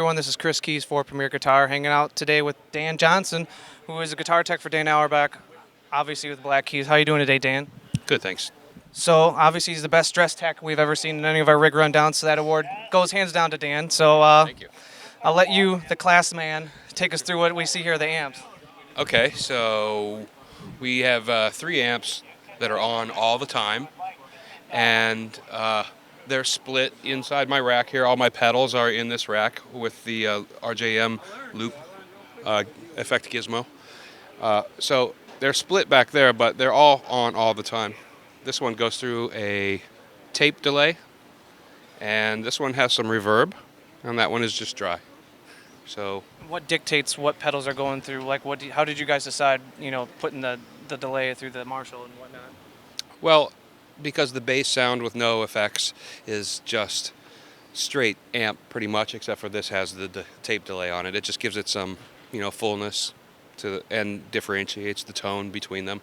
everyone. This is Chris Keys for Premier Guitar, hanging out today with Dan Johnson, who is a guitar tech for Dan Auerbach, obviously with Black Keys. How you doing today, Dan? Good, thanks. So, obviously, he's the best dressed tech we've ever seen in any of our rig rundowns, so that award goes hands down to Dan. So, Thank you. I'll let you, the class man, take us through what we see here, the amps. Okay, so we have 3 amps that are on all the time, and they're split inside my rack here. All my pedals are in this rack with the RJM loop effect gizmo. So they're split back there, but they're all on all the time. This one goes through a tape delay, and this one has some reverb, and that one is just dry. So What dictates what pedals are going through? Like, how did you guys decide, putting the delay through the Marshall and whatnot? well, because the bass sound with no effects is just straight amp pretty much, except for this has the tape delay on it. It just gives it some, fullness and differentiates the tone between them.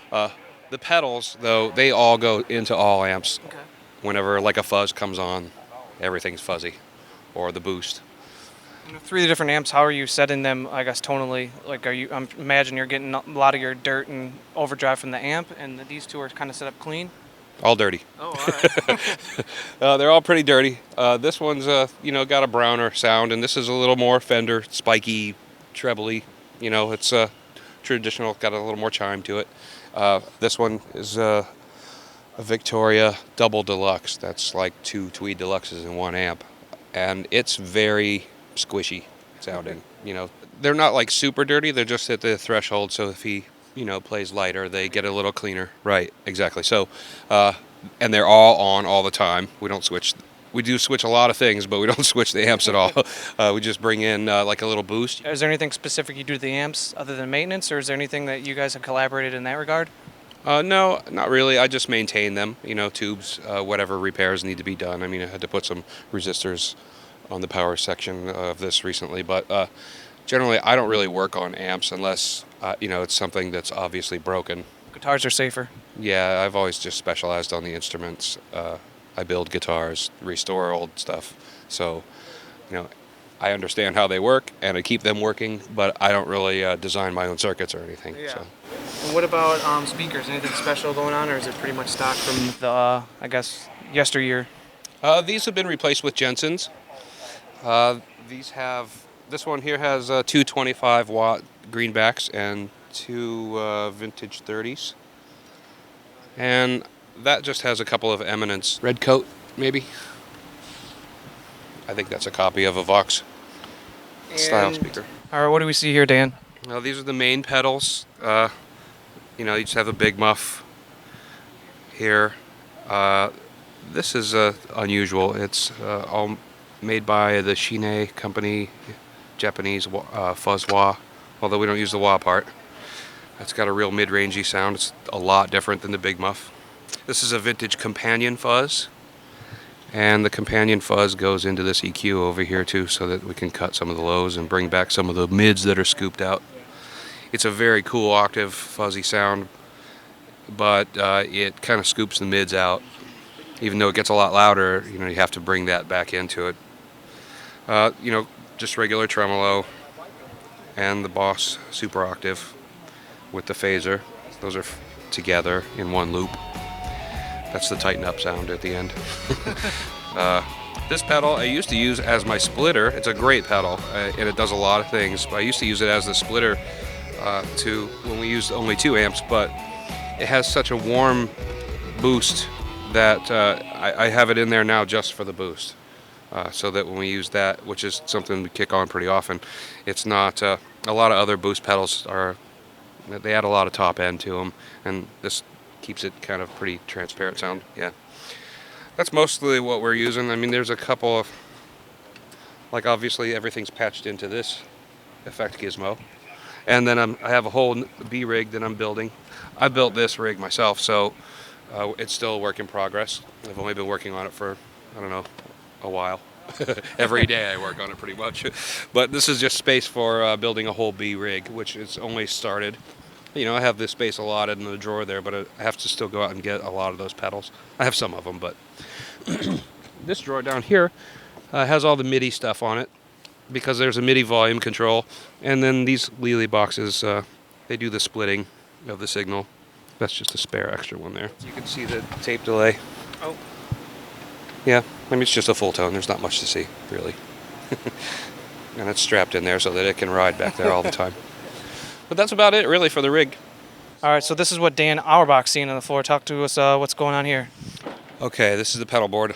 The pedals, though, they all go into all amps. Okay. Whenever like a fuzz comes on, everything's fuzzy, or the boost. Three different amps. How are you setting them? I guess tonally. Like, I imagine you're getting a lot of your dirt and overdrive from the amp, and these two are kind of set up clean. All dirty. Oh, all right. They're all pretty dirty. This one's got a browner sound, and this is a little more Fender, spiky, trebly. It's traditional, got a little more chime to it. This one is a Victoria Double Deluxe. That's like 2 Tweed Deluxes in 1 amp, and it's very squishy sounding. They're not like super dirty. They're just at the threshold. So if he plays lighter, they get a little cleaner. Right, exactly. So, and they're all on all the time. We don't switch. We do switch a lot of things, but we don't switch the amps at all. We just bring in like a little boost. Is there anything specific you do to the amps other than maintenance, or is there anything that you guys have collaborated in that regard? No, not really. I just maintain them. Tubes, whatever repairs need to be done. I mean, I had to put some resistors on the power section of this recently, but generally I don't really work on amps unless it's something that's obviously broken. Guitars are safer. Yeah, I've always just specialized on the instruments. I build guitars, restore old stuff, so I understand how they work and I keep them working, but I don't really design my own circuits or anything. Yeah. So. And what about speakers? Anything special going on, or is it pretty much stock from the yesteryear? These have been replaced with Jensen's. This one here has 2 25-watt greenbacks and 2 vintage 30s. And that just has a couple of Eminence red coat, maybe. I think that's a copy of a Vox style speaker. All right, what do we see here, Dan? These are the main pedals. You just have a big muff here. This is unusual. It's all made by the Shine company, Japanese fuzz wah, although we don't use the wah part. It's got a real mid-rangey sound. It's a lot different than the big muff. This is a vintage companion fuzz, and the companion fuzz goes into this EQ over here too, so that we can cut some of the lows and bring back some of the mids that are scooped out. It's a very cool octave fuzzy sound, but it kind of scoops the mids out. Even though it gets a lot louder, you have to bring that back into it. Just regular tremolo and the Boss super octave with the phaser. Those are together in one loop. That's the tighten up sound at the end. This pedal I used to use as my splitter. It's a great pedal and it does a lot of things. But I used to use it as the splitter when we used only 2 amps, but it has such a warm boost that I have it in there now just for the boost. So that when we use that, which is something we kick on pretty often, it's not a lot of other boost pedals they add a lot of top end to them, and this keeps it kind of pretty transparent sound. Yeah, that's mostly what we're using. I mean, there's a couple of, like, obviously everything's patched into this effect gizmo, and then I have a whole B rig that I'm building. I built this rig myself, so it's still a work in progress. I've only been working on it for, I don't know, a while. Every day I work on it pretty much. But this is just space for building a whole B rig, which is only started. I have this space allotted in the drawer there, but I have to still go out and get a lot of those pedals. I have some of them, but this drawer down here has all the MIDI stuff on it. because there's a MIDI volume control, and then these Lely boxes, they do the splitting of the signal. That's just a spare extra one there. You can see the tape delay. Oh. Yeah, I mean, it's just a full tone. There's not much to see, really. And it's strapped in there so that it can ride back there all the time. But that's about it, really, for the rig. All right, so this is what Dan Auerbach's seeing on the floor. Talk to us what's going on here. Okay, this is the pedal board.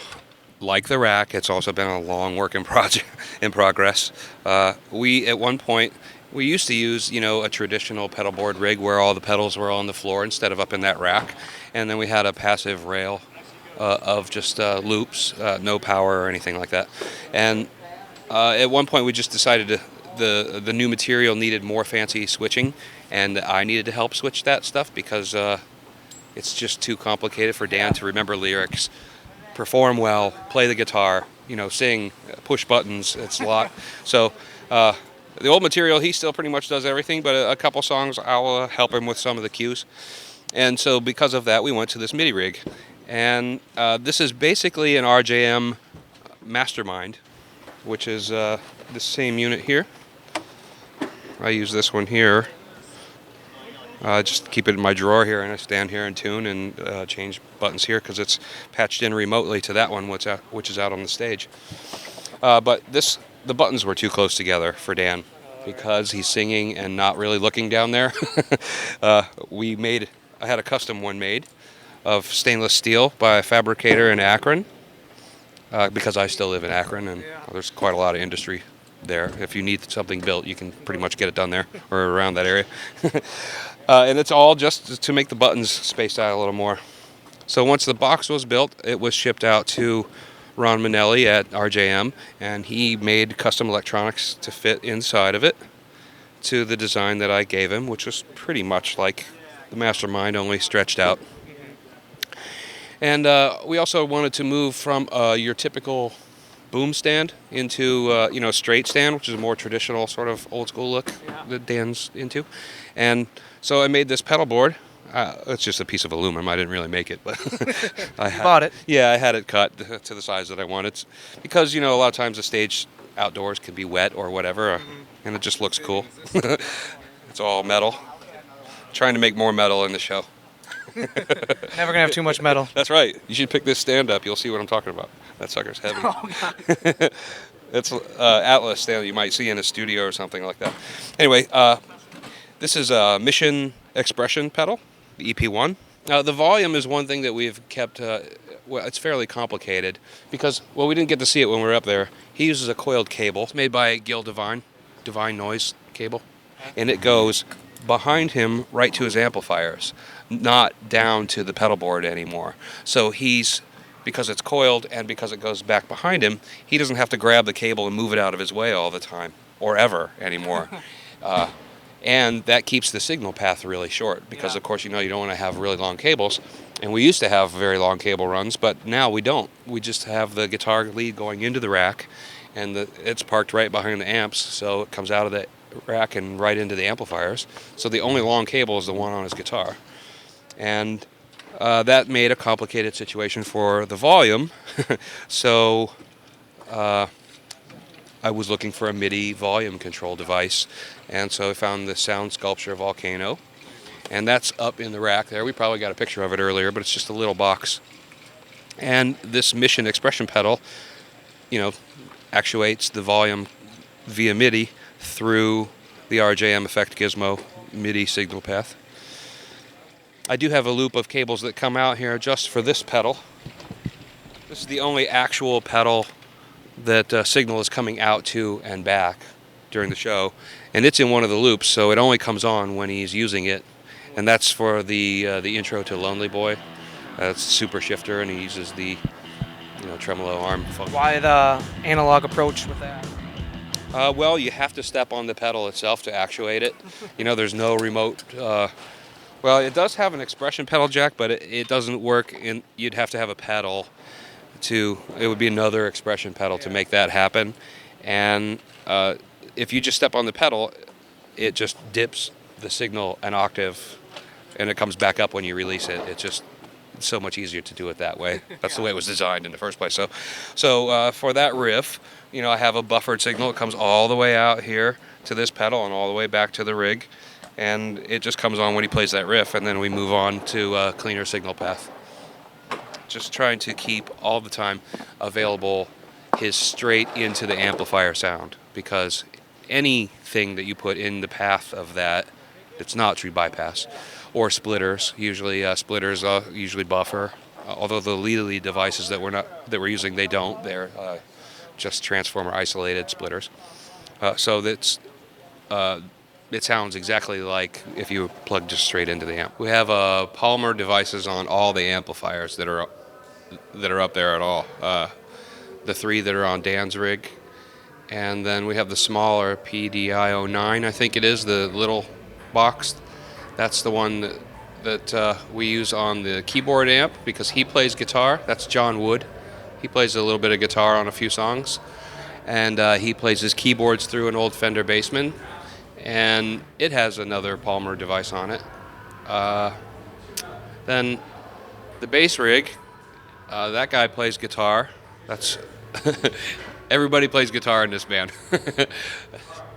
Like the rack, it's also been a long work in progress. We, at one point, we used to use, a traditional pedal board rig where all the pedals were on the floor instead of up in that rack. And then we had a passive rail of just loops, no power or anything like that. And at one point, we just decided the new material needed more fancy switching, and I needed to help switch that stuff because it's just too complicated for Dan to remember lyrics, perform well, play the guitar, sing, push buttons. It's a lot. So the old material, he still pretty much does everything, but a couple songs I'll help him with some of the cues. And so because of that, we went to this MIDI rig. And this is basically an RJM Mastermind, which is the same unit here. I use this one here. Just keep it in my drawer here, and I stand here and tune and change buttons here because it's patched in remotely to that one, which is out on the stage. But the buttons were too close together for Dan because he's singing and not really looking down there. I had a custom one made of stainless steel by a fabricator in Akron because I still live in Akron, and there's quite a lot of industry there. If you need something built, you can pretty much get it done there or around that area. And it's all just to make the buttons spaced out a little more. So once the box was built, it was shipped out to Ron Manelli at RJM, and he made custom electronics to fit inside of it to the design that I gave him, which was pretty much like the Mastermind, only stretched out. And we also wanted to move from your typical boom stand into straight stand, which is a more traditional sort of old school look that Dan's into. And so I made this pedal board. It's just a piece of aluminum. I didn't really make it, but You bought it. Yeah, I had it cut to the size that I wanted because a lot of times the stage outdoors can be wet or whatever, and it just looks cool. It's all metal. Trying to make more metal in the show. Never gonna have too much metal. That's right. You should pick this stand up. You'll see what I'm talking about. That sucker's heavy. Oh, God. It's Atlas stand that you might see in a studio or something like that. Anyway, this is a Mission Expression pedal, the EP1. The volume is one thing that we've kept, it's fairly complicated because, we didn't get to see it when we were up there. He uses a coiled cable. It's made by Gil Divine Noise cable, and it goes behind him right to his amplifiers, not down to the pedal board anymore. So because it's coiled and because it goes back behind him, he doesn't have to grab the cable and move it out of his way all the time, or ever anymore. And that keeps the signal path really short because, of course, you don't want to have really long cables. And we used to have very long cable runs, but now we don't. We just have the guitar lead going into the rack, and it's parked right behind the amps, so it comes out of the rack and right into the amplifiers. So the only long cable is the one on his guitar. And that made a complicated situation for the volume. So I was looking for a MIDI volume control device, and so I found the Sound Sculpture Volcano, and that's up in the rack there. We probably got a picture of it earlier, but it's just a little box. And this Mission Expression pedal, actuates the volume via MIDI through the RJM Effect Gizmo MIDI signal path. I do have a loop of cables that come out here just for this pedal. This is the only actual pedal that signal is coming out to and back during the show, and it's in one of the loops, so it only comes on when he's using it, and that's for the intro to Lonely Boy. It's Super Shifter, and he uses the tremolo arm function. Why the analog approach with that? You have to step on the pedal itself to actuate it. There's no remote. It does have an expression pedal jack, but it doesn't work. You'd have to have a pedal it would be another expression pedal to make that happen. And if you just step on the pedal, it just dips the signal an octave, and it comes back up when you release it. it's so much easier to do it that way. That's the way it was designed in the first place. So for that riff, I have a buffered signal. It comes all the way out here to this pedal and all the way back to the rig, and it just comes on when he plays that riff, and then we move on to a cleaner signal path. Just trying to keep all the time available his straight into the amplifier sound, because anything that you put in the path of that, it's not true bypass, or splitters. Usually splitters usually buffer, although the lead devices that we're using, they don't. They're just transformer isolated splitters. So it sounds exactly like if you plugged just straight into the amp. We have Palmer devices on all the amplifiers that are up there at all. The 3 that are on Dan's rig, and then we have the smaller PDI-09, I think it is, the little box. That's the one that we use on the keyboard amp because he plays guitar. That's John Wood. He plays a little bit of guitar on a few songs, and he plays his keyboards through an old Fender Bassman, and it has another Palmer device on it. Then the bass rig, that guy plays guitar. That's everybody plays guitar in this band.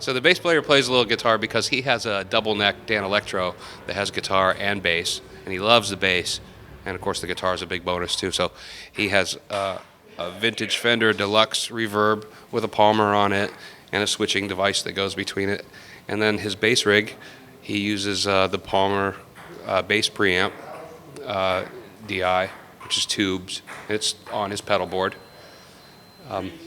So the bass player plays a little guitar because he has a double neck Dan Electro that has guitar and bass, and he loves the bass, and of course the guitar is a big bonus too. So he has a vintage Fender Deluxe reverb with a Palmer on it and a switching device that goes between it. And then his bass rig, he uses the Palmer bass preamp DI, which is tubes. It's on his pedal board.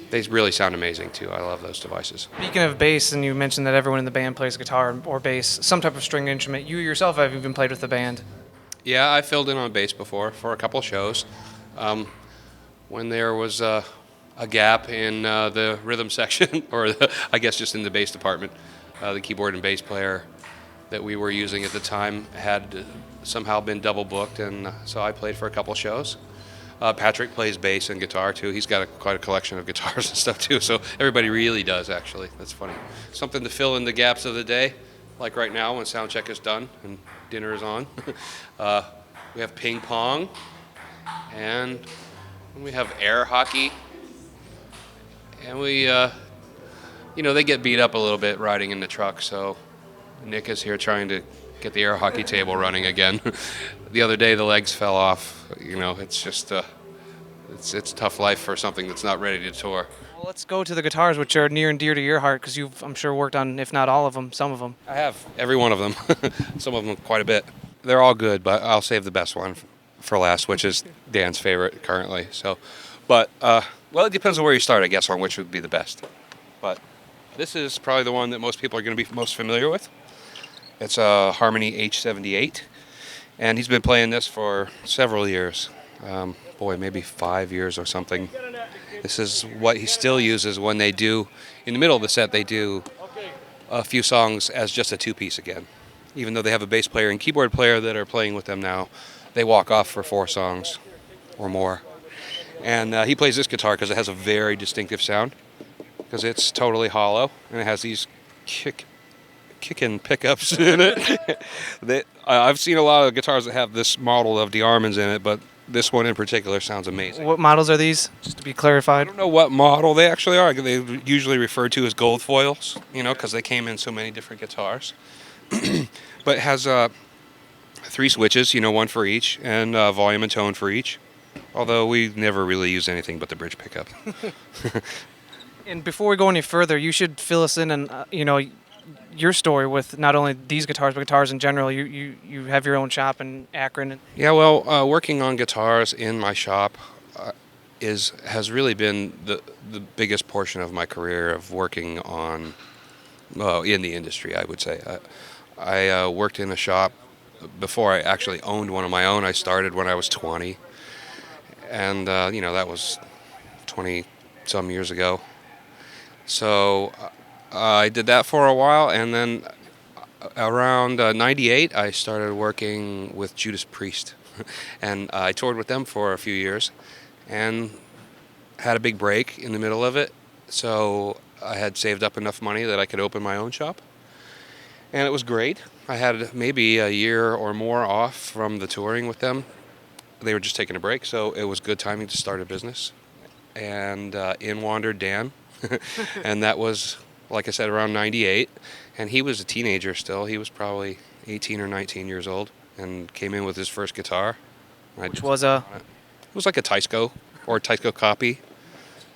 They really sound amazing too. I love those devices. Speaking of bass, and you mentioned that everyone in the band plays guitar or bass, some type of string instrument. You yourself have even played with the band. Yeah, I filled in on bass before for a couple shows. When there was a gap in the rhythm section, or I guess just in the bass department, the keyboard and bass player that we were using at the time had somehow been double booked, and so I played for a couple shows. Patrick plays bass and guitar too. He's got quite a collection of guitars and stuff too, so everybody really does actually. That's funny. Something to fill in the gaps of the day, like right now when sound check is done and dinner is on. We have ping pong, and we have air hockey, and we, they get beat up a little bit riding in the truck, so Nick is here trying to get the air hockey table running again. The other day the legs fell off. It's just it's tough life for something that's not ready to tour. Well, let's go to the guitars, which are near and dear to your heart, because you've, I'm sure, worked on, if not all of them, some of them. I have every one of them. Some of them quite a bit. They're all good, but I'll save the best one for last, which is Dan's favorite currently. So, but it depends on where you start, I guess, on which would be the best. But this is probably the one that most people are going to be most familiar with. It's a Harmony H78, and he's been playing this for several years. Maybe 5 years or something. This is what he still uses when they do, in the middle of the set, they do a few songs as just a two-piece again. Even though they have a bass player and keyboard player that are playing with them now, they walk off for 4 songs or more. And he plays this guitar because it has a very distinctive sound, because it's totally hollow, and it has these kicking pickups in it. I've seen a lot of guitars that have this model of DeArmonds in it, but this one in particular sounds amazing. What models are these, just to be clarified? I don't know what model they actually are. They usually referred to as gold foils, because they came in so many different guitars. But it has 3 switches, one for each, and volume and tone for each. Although we never really use anything but the bridge pickup. And before we go any further, you should fill us in on, your story with not only these guitars, but guitars in general. You have your own shop in Akron. Yeah, well, working on guitars in my shop has really been the biggest portion of my career of working on, in the industry, I would say. I worked in a shop before I actually owned one of my own. I started when I was 20, and that was 20-some years ago. So I did that for a while, and then around 98, I started working with Judas Priest. And I toured with them for a few years and had a big break in the middle of it. So I had saved up enough money that I could open my own shop. And it was great. I had maybe a year or more off from the touring with them. they were just taking a break, so it was good timing to start a business. And in wandered Dan, and that was, like I said, around '98. And he was a teenager still. He was probably 18 or 19 years old, and came in with his first guitar. I Which did was some work on it. It was like a Tysko or a Tysko copy.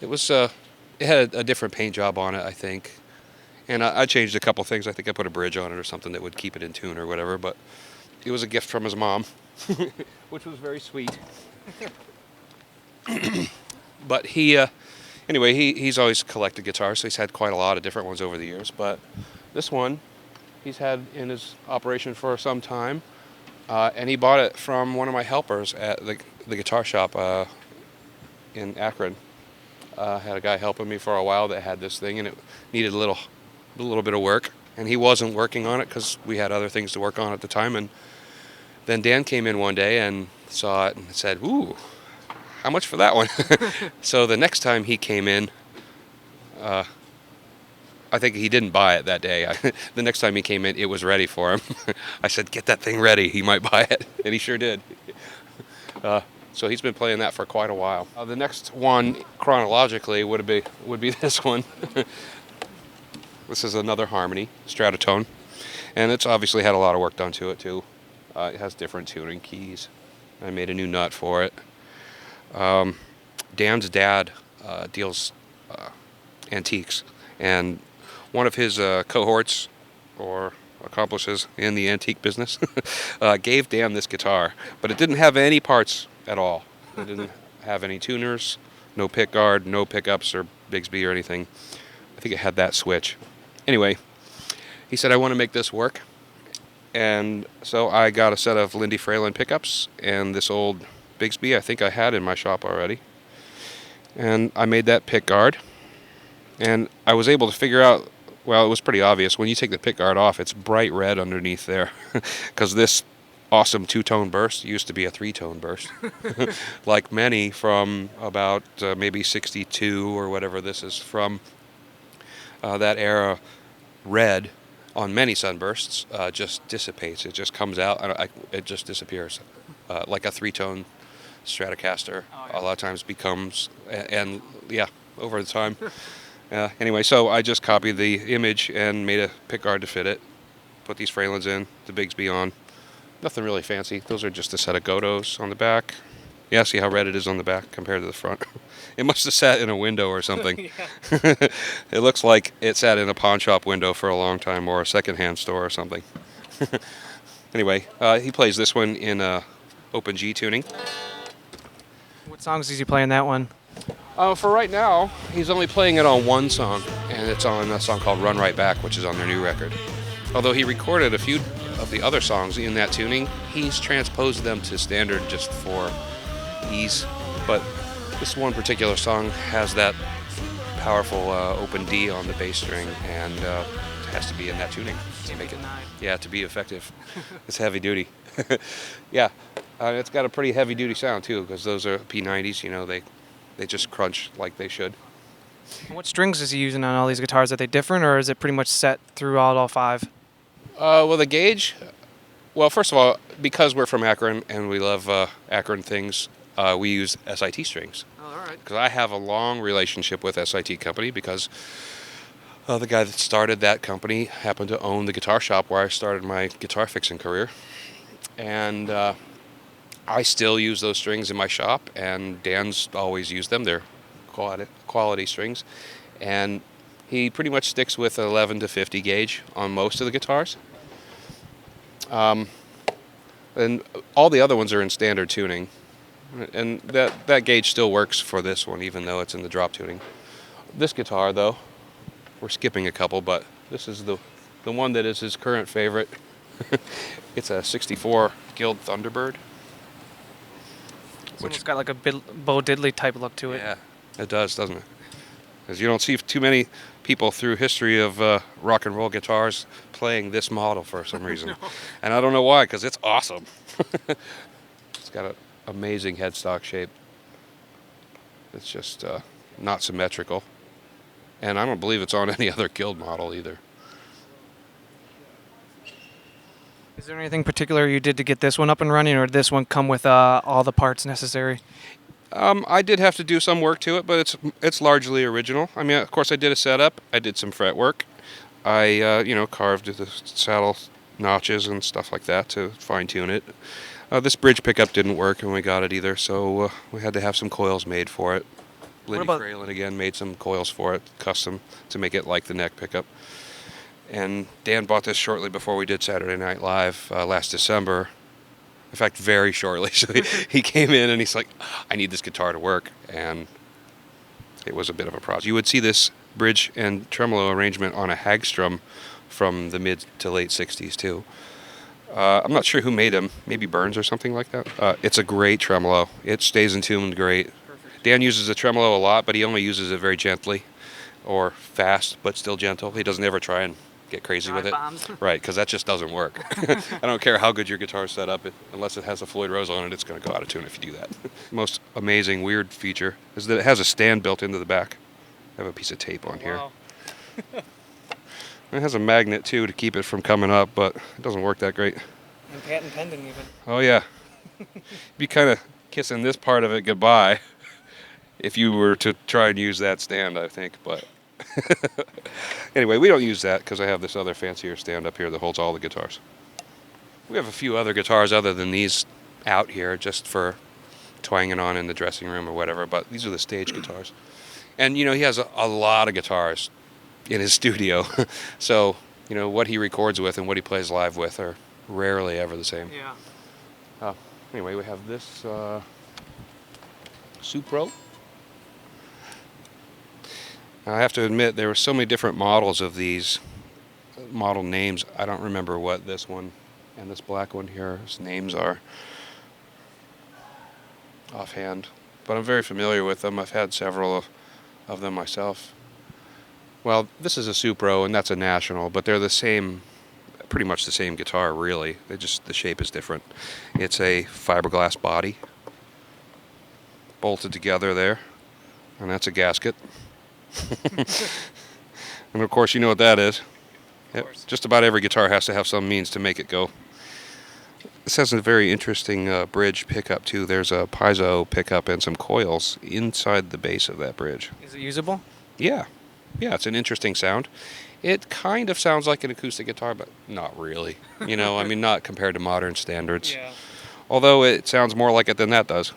It was it had a different paint job on it, I think. And I changed a couple things. I think I put a bridge on it or something that would keep it in tune or whatever. But it was a gift from his mom, which was very sweet. But anyway, he's always collected guitars, so he's had quite a lot of different ones over the years. But this one, he's had in his operation for some time, and he bought it from one of my helpers at the guitar shop in Akron. Had a guy helping me for a while that had this thing, and it needed a little bit of work, and he wasn't working on it because we had other things to work on at the time. And then Dan came in one day and saw it and said, "Ooh, how much for that one?" So the next time he came in, I think he didn't buy it that day. The next time he came in, it was ready for him. I said, "Get that thing ready. He might buy it," and he sure did. So he's been playing that for quite a while. The next one, chronologically, would be this one. This is another Harmony Stratotone, and it's obviously had a lot of work done to it too. It has different tuning keys. I made a new nut for it. Dan's dad deals antiques, and one of his cohorts or accomplices in the antique business gave Dan this guitar, but it didn't have any parts at all. It didn't have any tuners, no pick guard, no pickups or Bigsby or anything. I think it had that switch. Anyway, he said, "I want to make this work." And so I got a set of Lindy Fralin pickups and this old Bigsby I think I had in my shop already. And I made that pick guard. And I was able to figure out, well, it was pretty obvious. When you take the pick guard off, it's bright red underneath there. Because this awesome two-tone burst used to be a three-tone burst. Like many from about maybe 62 or whatever this is from that era. Red on many sunbursts just dissipates. It just comes out. It just disappears. Like a three-tone Stratocaster a lot of times becomes, and yeah, over the time. Anyway, so I just copied the image and made a pickguard to fit it. Put these Fralins in, the Bigsby on. Nothing really fancy. Those are just a set of Godos on the back. Yeah, see how red it is on the back compared to the front? It must have sat in a window or something. It looks like it sat in a pawn shop window for a long time, or a secondhand store or something. Anyway, he plays this one in open G tuning. What songs is he playing that one? For right now, he's only playing it on one song, and it's on a song called Run Right Back, which is on their new record. Although he recorded a few of the other songs in that tuning, he's transposed them to standard just for ease. But this one particular song has that powerful open D on the bass string, and it has to be in that tuning to make it, yeah, to be effective. It's heavy duty. Yeah, it's got a pretty heavy duty sound too, because those are P90s. You know, they just crunch like they should. What strings is he using on all these guitars? Are they different, or is it pretty much set throughout all five? Well, the gauge. Well, first of all, because we're from Akron and we love Akron things, we use SIT strings. Oh, all right. Because I have a long relationship with SIT Company, because the guy that started that company happened to own the guitar shop where I started my guitar fixing career. And I still use those strings in my shop, and Dan's always used them. They're quality strings. And he pretty much sticks with 11 to 50 gauge on most of the guitars. And all the other ones are in standard tuning. And that gauge still works for this one, even though it's in the drop tuning. This guitar, though, we're skipping a couple, but this is the one that is his current favorite. It's a 64 Guild Thunderbird. It's almost got like a Bo Diddley type look to it. Yeah, it does, doesn't it? Because you don't see too many people through history of rock and roll guitars playing this model for some reason. No. And I don't know why, because it's awesome. It's got an amazing headstock shape. It's just not symmetrical. And I don't believe it's on any other Guild model either. Is there anything particular you did to get this one up and running, or did this one come with all the parts necessary? I did have to do some work to it, but it's largely original. I mean, of course, I did a setup. I did some fret work. I carved the saddle notches and stuff like that to fine tune it. This bridge pickup didn't work when we got it either, so we had to have some coils made for it. What Liddy about Fralin again made some coils for it, custom, to make it like the neck pickup. And Dan bought this shortly before we did Saturday Night Live last December. In fact, very shortly. So he came in and he's like, I need this guitar to work. And it was a bit of a project. You would see this bridge and tremolo arrangement on a Hagstrom from the mid to late 60s, too. I'm not sure who made them. Maybe Burns or something like that. It's a great tremolo. It stays in tune great. Dan uses the tremolo a lot, but he only uses it very gently or fast, but still gentle. He doesn't ever try and get crazy with it. bombs? Right, because that just doesn't work. I don't care how good your guitar's set up, unless it has a Floyd Rose on it, it's going to go out of tune if you do that. Most amazing, weird feature is that it has a stand built into the back. I have a piece of tape on here. Wow. It has a magnet, too, to keep it from coming up, but it doesn't work that great. And patent pending even. Oh, yeah. Be kind of kissing this part of it goodbye if you were to try and use that stand, I think, but... Anyway, we don't use that because I have this other fancier stand up here that holds all the guitars. We have a few other guitars other than these out here just for twanging on in the dressing room or whatever, but these are the stage guitars. And, he has a lot of guitars in his studio. So, what he records with and what he plays live with are rarely ever the same. Yeah. Anyway, we have this Supro. I have to admit, there were so many different models of these model names. I don't remember what this one and this black one here's names are offhand, but I'm very familiar with them. I've had several of them myself. Well, this is a Supro, and that's a National, but they're the same, pretty much the same guitar, really. The shape is different. It's a fiberglass body bolted together there, and that's a gasket. And of course, you know what that is. Yep, just about every guitar has to have some means to make it go. This has a very interesting bridge pickup too. There's a piezo pickup and some coils inside the base of that bridge. Is it usable? Yeah, it's an interesting sound. It kind of sounds like an acoustic guitar, but not really. I mean, not compared to modern standards. Yeah. Although it sounds more like it than that does.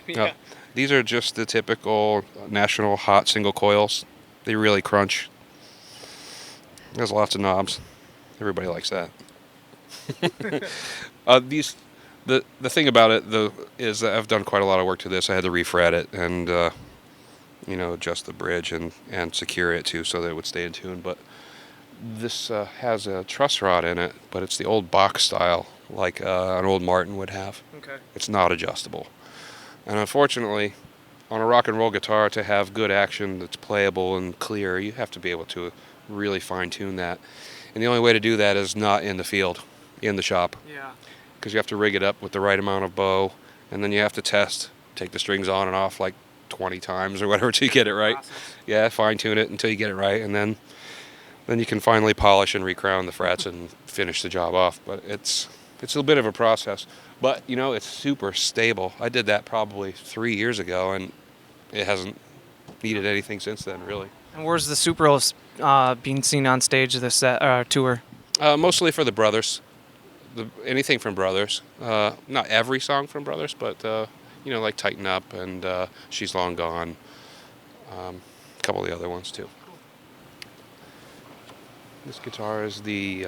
Yeah. These are just the typical National hot single coils. They really crunch. There's lots of knobs. Everybody likes that. The thing about it is that I've done quite a lot of work to this. I had to refret it and adjust the bridge and secure it too so that it would stay in tune. But this has a truss rod in it, but it's the old box style like an old Martin would have. Okay. It's not adjustable. And unfortunately, on a rock and roll guitar, to have good action that's playable and clear, you have to be able to really fine-tune that. And the only way to do that is not in the field, in the shop. Yeah. Because you have to rig it up with the right amount of bow, and then you have to take the strings on and off like 20 times or whatever till you get it right. Process. Yeah, fine-tune it until you get it right, and then you can finally polish and recrown the frets and finish the job off. But it's a bit of a process. But, it's super stable. I did that probably 3 years ago, and it hasn't needed anything since then, really. And where's the Supros being seen on stage this tour? Mostly for the Brothers. Anything from Brothers. Not every song from Brothers, but, like Tighten Up and She's Long Gone. A couple of the other ones, too. This guitar is the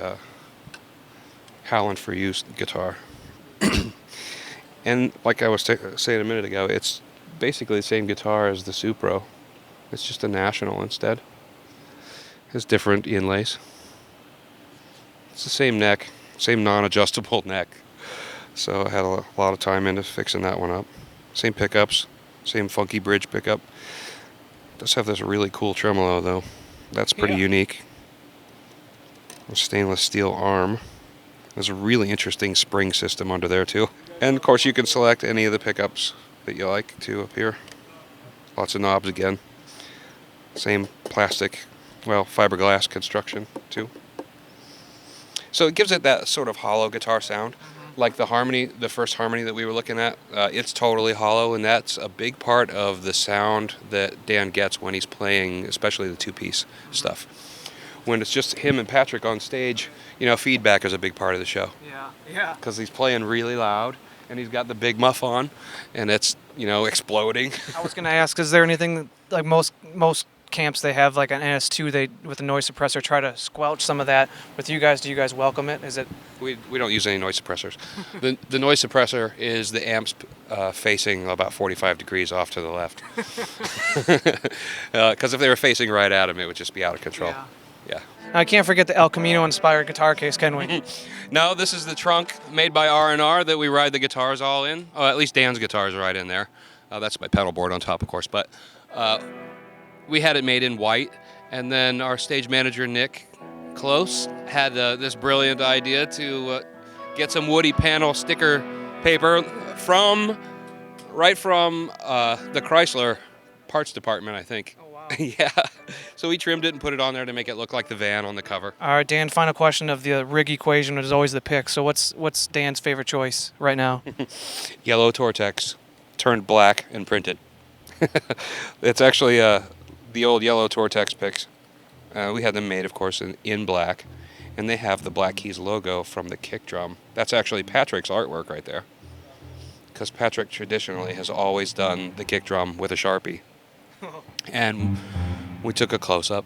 Howlin for Use guitar. And like I was saying a minute ago, it's basically the same guitar as the Supro. It's just a National instead. It has different inlays. It's the same neck, same non-adjustable neck. So I had a lot of time into fixing that one up. Same pickups, same funky bridge pickup. It does have this really cool tremolo though. That's pretty unique. A stainless steel arm. There's a really interesting spring system under there too. And of course you can select any of the pickups that you like too up here. Lots of knobs again. Same plastic, fiberglass construction too. So it gives it that sort of hollow guitar sound. Like the harmony, the first harmony that we were looking at, it's totally hollow, and that's a big part of the sound that Dan gets when he's playing, especially the two-piece stuff. When it's just him and Patrick on stage, feedback is a big part of the show. Yeah. Because he's playing really loud, and he's got the big muff on, and it's, exploding. I was gonna ask, is there anything that, like most camps, they have like an NS2, they with a noise suppressor try to squelch some of that. With you guys, do you guys welcome it? Is it? We don't use any noise suppressors. The noise suppressor is the amps facing about 45 degrees off to the left. Because if they were facing right at him, it would just be out of control. Yeah. Now, I can't forget the El Camino inspired guitar case, can we? No, this is the trunk made by R&R that we ride the guitars all in. Oh, at least Dan's guitars are right in there. That's my pedal board on top, of course. But we had it made in white, and then our stage manager, Nick Close, had this brilliant idea to get some woody panel sticker paper right from the Chrysler parts department, I think. Oh, wow. Yeah. So we trimmed it and put it on there to make it look like the van on the cover. All right, Dan, final question of the rig equation is always the pick. So what's Dan's favorite choice right now? Yellow Tortex, turned black and printed. It's actually the old yellow Tortex picks. We had them made, of course, in black, and they have the Black Keys logo from the kick drum. That's actually Patrick's artwork right there, because Patrick traditionally has always done the kick drum with a Sharpie. And we took a close-up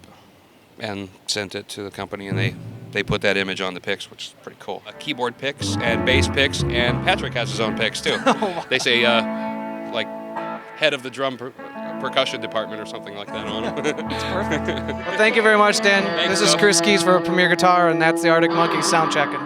and sent it to the company, and they put that image on the picks, which is pretty cool. Keyboard picks and bass picks, and Patrick has his own picks too. They say like head of the drum percussion department or something like that on them. That's perfect. Well, thank you very much, Dan. Thanks, This is Chris Keys for Premier Guitar, and that's the Arctic Monkeys sound checking.